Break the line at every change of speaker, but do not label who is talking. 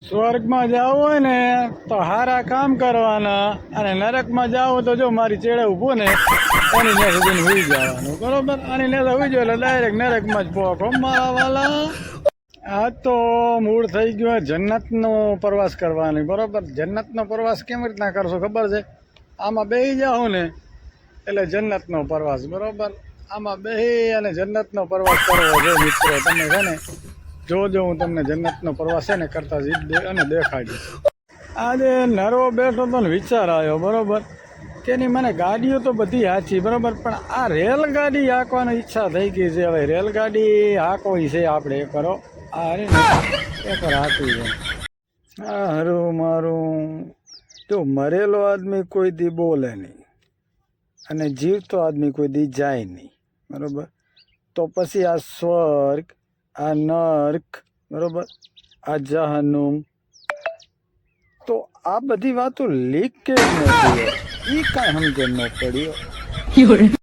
સ્વર્ગમાં જવું હોય ને તો સારા કામ કરવાના, અને નરકમાં જાવ તો જો મારી ચેડે ઊભું ને એની ને સુધી હોઈ જવાનું, બરોબર? આની ને હોઈ જાય એટલે ડાયરેક્ટ નરકમાં જ પહોંચો મારા વાલા. આ તો મૂળ થઈ ગયો જન્નતનો પ્રવાસ કરવાની, બરોબર? જન્નતનો પ્રવાસ કેવી રીતના કરશો ખબર છે? આમાં બેસી જાઓ ને એટલે જન્નતનો પ્રવાસ, બરોબર? આમાં બેસી અને જન્નતનો પ્રવાસ કરવો છે મિત્રો. તમે છે ને જોજો, હું તમને જન્નતનો પ્રવાસ છે ને કરતા અને દેખાડી. આજે નરવો બેઠો તો ને વિચાર આવ્યો, બરોબર, કે એની મને ગાડીઓ તો બધી સાચી, બરોબર, પણ આ રેલગાડી હાંકવાની ઈચ્છા થઈ ગઈ છે. હવે રેલગાડી હાંકવી છે આપણે, એ કરો આ રે ને એ પર હાંકવી છે. હા હરું મારું, જો મરેલો આદમી કોઈ દી બોલે નહીં અને જીવતો આદમી કોઈ દી જાય નહીં, બરોબર? તો પછી આ સ્વર્ગ, આ નર્ક, બરોબર, આ જહન્નુમ, તો આ બધી વાતો લીક કેમ નથી? એ કાંઈ સમજણ ન પડ્યો.